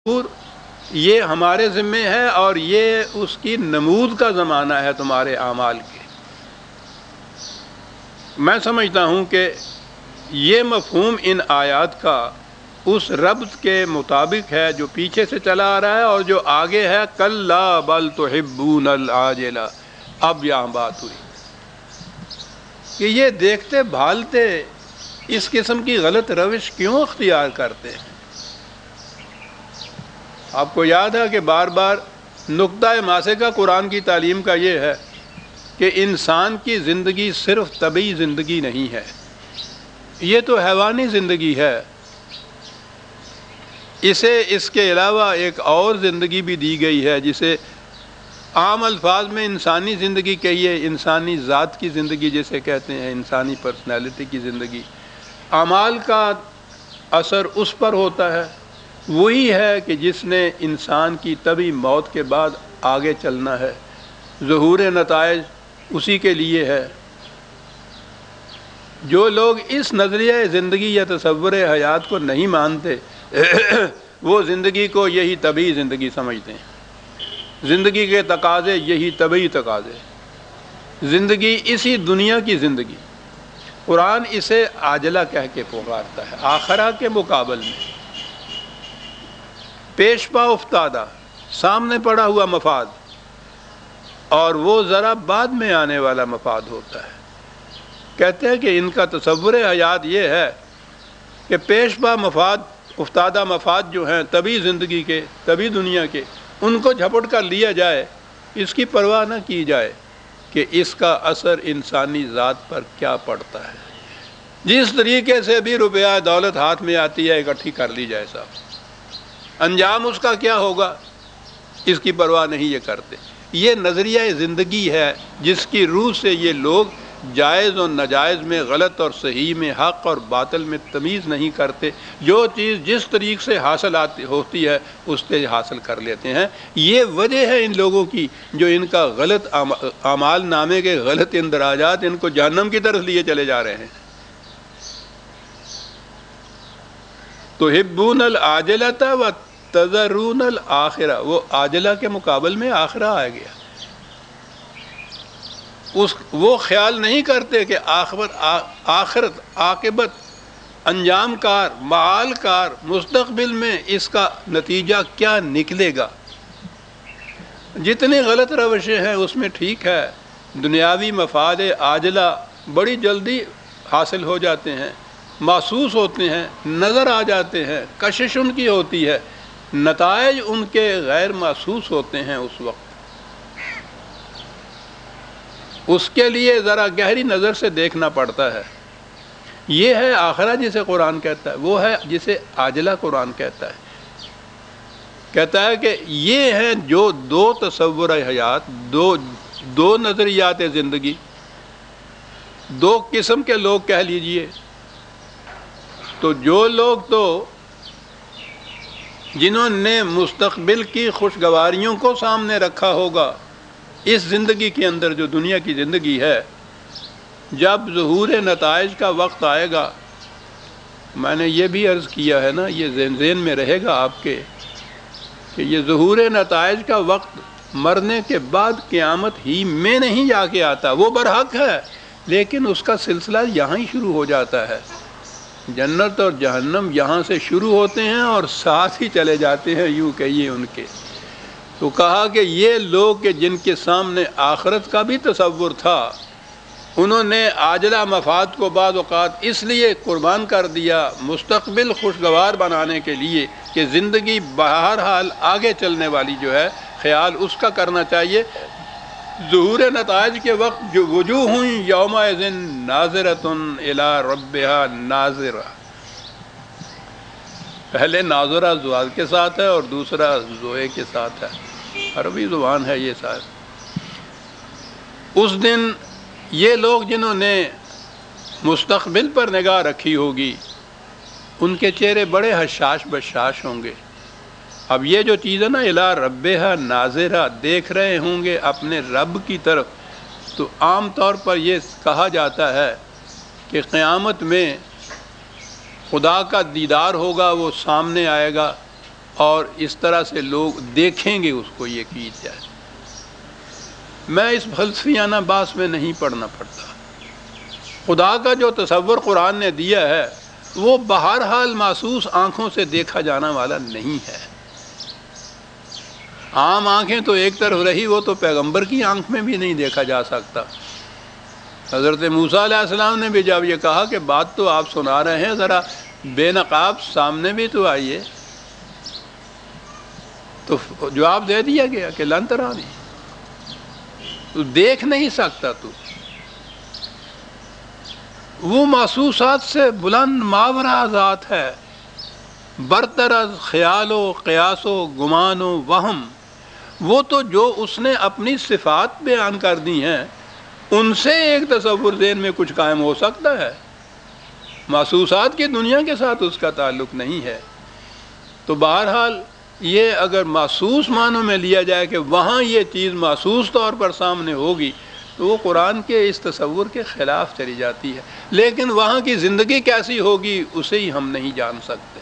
یہ ہمارے ذمے ہے اور یہ اس کی نمود کا زمانہ ہے تمہارے اعمال کے۔ میں سمجھتا ہوں کہ یہ مفہوم ان آیات کا اس ربط کے مطابق ہے جو پیچھے سے چلا آ رہا ہے اور جو آگے ہے کلا بل تحبون العاجلہ۔ اب یہاں بات ہوئی کہ یہ دیکھتے بھالتے اس قسم کی غلط روش کیوں اختیار کرتے ہیں۔ آپ کو یاد ہے کہ بار بار نقطہ ماسکہ قرآن کی تعلیم کا یہ ہے کہ انسان کی زندگی صرف طبعی زندگی نہیں ہے، یہ تو حیوانی زندگی ہے، اسے اس کے علاوہ ایک اور زندگی بھی دی گئی ہے جسے عام الفاظ میں انسانی زندگی کہیے، انسانی ذات کی زندگی جسے کہتے ہیں، انسانی پرسنالٹی کی زندگی۔ اعمال کا اثر اس پر ہوتا ہے، وہی ہے کہ جس نے انسان کی طبعی موت کے بعد آگے چلنا ہے، ظہور نتائج اسی کے لیے ہے۔ جو لوگ اس نظریہ زندگی یا تصور حیات کو نہیں مانتے وہ زندگی کو یہی طبعی زندگی سمجھتے ہیں، زندگی کے تقاضے یہی طبعی تقاضے، زندگی اسی دنیا کی زندگی۔ قرآن اسے عاجلہ کہہ کے پکارتا ہے، آخرہ کے مقابل میں پیش پا افتادہ، سامنے پڑا ہوا مفاد، اور وہ ذرا بعد میں آنے والا مفاد ہوتا ہے۔ کہتے ہیں کہ ان کا تصور حیات یہ ہے کہ پیش پا مفاد، افتادہ مفاد جو ہیں طبعی زندگی کے، طبعی دنیا کے، ان کو جھپٹ کر لیا جائے، اس کی پرواہ نہ کی جائے کہ اس کا اثر انسانی ذات پر کیا پڑتا ہے۔ جس طریقے سے بھی روپیہ دولت ہاتھ میں آتی ہے اکٹھی کر لی جائے صاحب، انجام اس کا کیا ہوگا اس کی پرواہ نہیں یہ کرتے۔ یہ نظریہ زندگی ہے جس کی روح سے یہ لوگ جائز اور ناجائز میں، غلط اور صحیح میں، حق اور باطل میں تمیز نہیں کرتے، جو چیز جس طریق سے حاصل ہوتی ہے اس سے حاصل کر لیتے ہیں۔ یہ وجہ ہے ان لوگوں کی جو ان کا غلط اعمال نامے کے غلط اندراجات ان کو جہنم کی طرف لیے چلے جا رہے ہیں۔ تحبون العاجلۃ وتذرون الآخرہ، وہ عاجلہ کے مقابل میں آخرہ آ گیا۔ وہ خیال نہیں کرتے کہ آخرت، عاقبت، انجام کار، معال کار، مستقبل میں اس کا نتیجہ کیا نکلے گا۔ جتنی غلط روشیں ہیں اس میں ٹھیک ہے، دنیاوی مفاد عاجلہ بڑی جلدی حاصل ہو جاتے ہیں، محسوس ہوتے ہیں، نظر آ جاتے ہیں، کشش ان کی ہوتی ہے، نتائج ان کے غیر محسوس ہوتے ہیں اس وقت۔ اس کے لیے ذرا گہری نظر سے دیکھنا پڑتا ہے۔ یہ ہے آخرہ جسے قرآن کہتا ہے، وہ ہے جسے عاجلہ قرآن کہتا ہے۔ کہتا ہے کہ یہ ہیں جو دو تصور حیات، دو نظریات زندگی، دو قسم کے لوگ کہہ لیجئے۔ تو جو لوگ تو جنہوں نے مستقبل کی خوشگواریوں کو سامنے رکھا ہوگا اس زندگی کے اندر جو دنیا کی زندگی ہے، جب ظہور نتائج کا وقت آئے گا، میں نے یہ بھی عرض کیا ہے نا، یہ ذہن میں رہے گا آپ کے کہ یہ ظہور نتائج کا وقت مرنے کے بعد قیامت ہی میں نہیں جا کے آتا، وہ برحق ہے لیکن اس کا سلسلہ یہاں ہی شروع ہو جاتا ہے۔ جنت اور جہنم یہاں سے شروع ہوتے ہیں اور ساتھ ہی چلے جاتے ہیں، یوں کہیے ان کے۔ تو کہا کہ یہ لوگ کہ جن کے سامنے آخرت کا بھی تصور تھا، انہوں نے عاجلہ مفاد کو بعض اوقات اس لیے قربان کر دیا مستقبل خوشگوار بنانے کے لیے کہ زندگی بہرحال آگے چلنے والی جو ہے، خیال اس کا کرنا چاہیے۔ ظہور نتائج کے وقت جو وجوہ یومئذ ناظرۃ الی ربہا ناظرہ، پہلے ناظرہ زوال کے ساتھ ہے اور دوسرا زوئے کے ساتھ ہے، عربی زبان ہے یہ ساتھ۔ اس دن یہ لوگ جنہوں نے مستقبل پر نگاہ رکھی ہوگی ان کے چہرے بڑے حشاش بشاش ہوں گے۔ اب یہ جو چیز ہے نا الی ربہا ناظرہ، دیکھ رہے ہوں گے اپنے رب کی طرف، تو عام طور پر یہ کہا جاتا ہے کہ قیامت میں خدا کا دیدار ہوگا، وہ سامنے آئے گا، اور اس طرح سے لوگ دیکھیں گے اس کو یہ کی جائے۔ میں اس فلسفیانہ بحث میں نہیں پڑھنا پڑتا۔ خدا کا جو تصور قرآن نے دیا ہے وہ بہرحال محسوس آنکھوں سے دیکھا جانا والا نہیں ہے۔ عام آنکھیں تو ایک طرف رہی، وہ تو پیغمبر کی آنکھ میں بھی نہیں دیکھا جا سکتا۔ حضرت موسیٰ علیہ السلام نے بھی جب یہ کہا کہ بات تو آپ سنا رہے ہیں، ذرا بے نقاب سامنے بھی تو آئیے، تو جواب دے دیا گیا کہ لن ترانی، تو دیکھ نہیں سکتا تو۔ وہ محسوسات سے بلند ماورا ذات ہے، برتر از خیال و قیاس و گمان و وہم۔ وہ تو جو اس نے اپنی صفات بیان کر دی ہیں ان سے ایک تصور ذہن میں کچھ قائم ہو سکتا ہے، محسوسات کی دنیا کے ساتھ اس کا تعلق نہیں ہے۔ تو بہرحال یہ اگر محسوس معنوں میں لیا جائے کہ وہاں یہ چیز محسوس طور پر سامنے ہوگی تو وہ قرآن کے اس تصور کے خلاف چلی جاتی ہے۔ لیکن وہاں کی زندگی کیسی ہوگی اسے ہی ہم نہیں جان سکتے،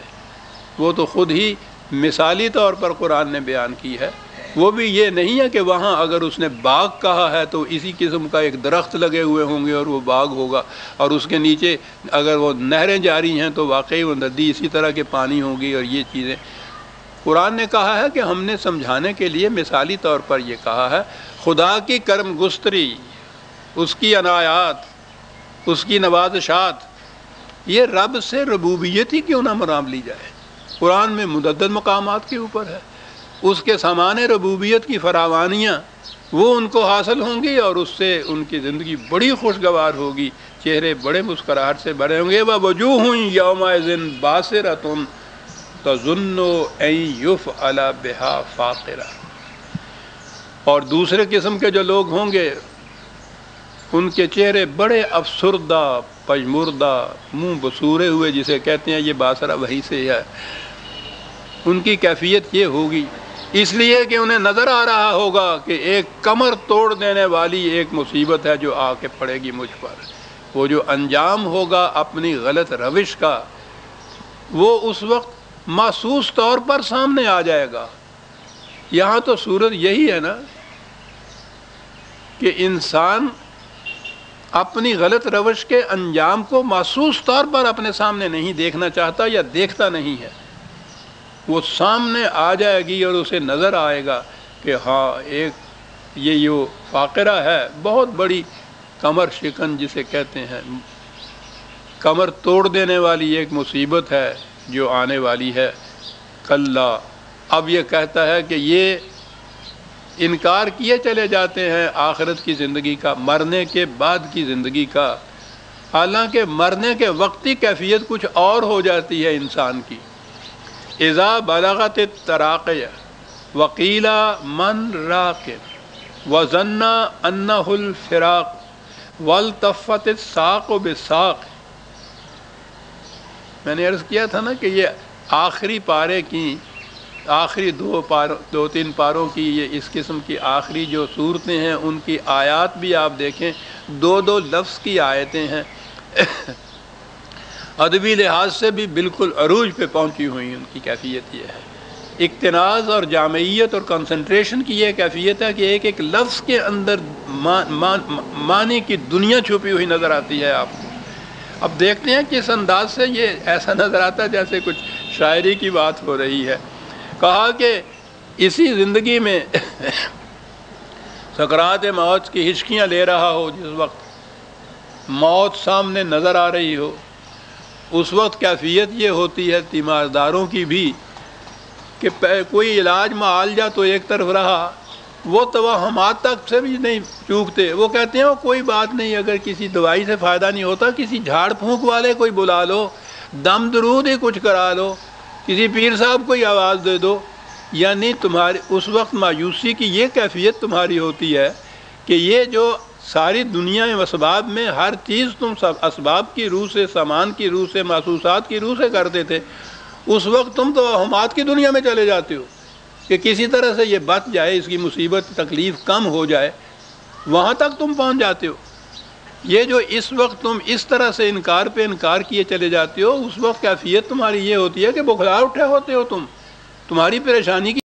وہ تو خود ہی مثالی طور پر قرآن نے بیان کی ہے۔ وہ بھی یہ نہیں ہے کہ وہاں اگر اس نے باغ کہا ہے تو اسی قسم کا ایک درخت لگے ہوئے ہوں گے اور وہ باغ ہوگا، اور اس کے نیچے اگر وہ نہریں جاری ہیں تو واقعی وہ ندی اسی طرح کے پانی ہوگی اور یہ چیزیں۔ قرآن نے کہا ہے کہ ہم نے سمجھانے کے لیے مثالی طور پر یہ کہا ہے، خدا کی کرم گستری، اس کی عنایات، اس کی نوازشات، یہ رب سے ربوبیت ہی کیوں نہ مرام لی جائے۔ قرآن میں متعدد مقامات کے اوپر ہے، اس کے سامان ربوبیت کی فراوانیاں وہ ان کو حاصل ہوں گی اور اس سے ان کی زندگی بڑی خوشگوار ہوگی، چہرے بڑے مسکراہٹ سے بھرے ہوں گے۔ وَوُجُوهٌ يَوْمَئِذٍ بَاسِرَةٌ تَظُنُّ أَن يُفْعَلَ بِهَا فَاقِرَةٌ۔ اور دوسرے قسم کے جو لوگ ہوں گے ان کے چہرے بڑے افسردہ، پژمردہ، منہ بسورے ہوئے جسے کہتے ہیں، یہ باصرہ وہی سے ہے۔ ان کی کیفیت یہ ہوگی اس لیے کہ انہیں نظر آ رہا ہوگا کہ ایک کمر توڑ دینے والی ایک مصیبت ہے جو آ کے پڑے گی مجھ پر۔ وہ جو انجام ہوگا اپنی غلط روش کا وہ اس وقت محسوس طور پر سامنے آ جائے گا۔ یہاں تو صورت یہی ہے نا کہ انسان اپنی غلط روش کے انجام کو محسوس طور پر اپنے سامنے نہیں دیکھنا چاہتا یا دیکھتا نہیں ہے۔ وہ سامنے آ جائے گی اور اسے نظر آئے گا کہ ہاں ایک یہ جو فاقرہ ہے، بہت بڑی کمر شکن جسے کہتے ہیں، کمر توڑ دینے والی ایک مصیبت ہے جو آنے والی ہے۔ کلا، اب یہ کہتا ہے کہ یہ انکار کیے چلے جاتے ہیں آخرت کی زندگی کا، مرنے کے بعد کی زندگی کا، حالانکہ مرنے کے وقتی کیفیت کچھ اور ہو جاتی ہے انسان کی۔ اذا بلغت التراقی وقیل من راق وظن انہ الفراق والتفت الساق بالساق۔ میں نے عرض کیا تھا نا کہ یہ آخری پارے کی آخری دو تین پاروں کی یہ اس قسم کی آخری جو صورتیں ہیں ان کی آیات بھی آپ دیکھیں، دو دو لفظ کی آیتیں ہیں، ادبی لحاظ سے بھی بالکل عروج پہ پہنچی ہوئی ان کی کیفیت یہ ہے۔ اقتناز اور جامعیت اور کنسنٹریشن کی یہ کیفیت ہے کہ ایک ایک لفظ کے اندر معنی کی دنیا چھپی ہوئی نظر آتی ہے آپ کو۔ اب دیکھتے ہیں کس انداز سے یہ ایسا نظر آتا ہے جیسے کچھ شاعری کی بات ہو رہی ہے۔ کہا کہ اسی زندگی میں سکرات موت کی ہچکیاں لے رہا ہو، جس وقت موت سامنے نظر آ رہی ہو، اس وقت کیفیت یہ ہوتی ہے تیمارداروں کی بھی کہ کوئی علاج معالجہ تو ایک طرف رہا، وہ توہمات تک سے بھی نہیں چوکتے۔ وہ کہتے ہیں وہ کوئی بات نہیں، اگر کسی دوائی سے فائدہ نہیں ہوتا کسی جھاڑ پھونک والے کوئی بلا لو، دم درود ہی کچھ کرا لو، کسی پیر صاحب کو ہی آواز دے دو۔ یعنی تمہاری اس وقت مایوسی کی یہ کیفیت تمہاری ہوتی ہے کہ یہ جو ساری دنیا میں اسباب میں ہر چیز تم سب اسباب کی روح سے، سامان کی روح سے، محسوسات کی روح سے کرتے تھے، اس وقت تم توہمات کی دنیا میں چلے جاتے ہو کہ کسی طرح سے یہ بچ جائے، اس کی مصیبت تکلیف کم ہو جائے، وہاں تک تم پہنچ جاتے ہو۔ یہ جو اس وقت تم اس طرح سے انکار پہ انکار کیے چلے جاتے ہو، اس وقت کیفیت تمہاری یہ ہوتی ہے کہ بخلا اٹھے ہوتے ہو تم تمہاری پریشانی کی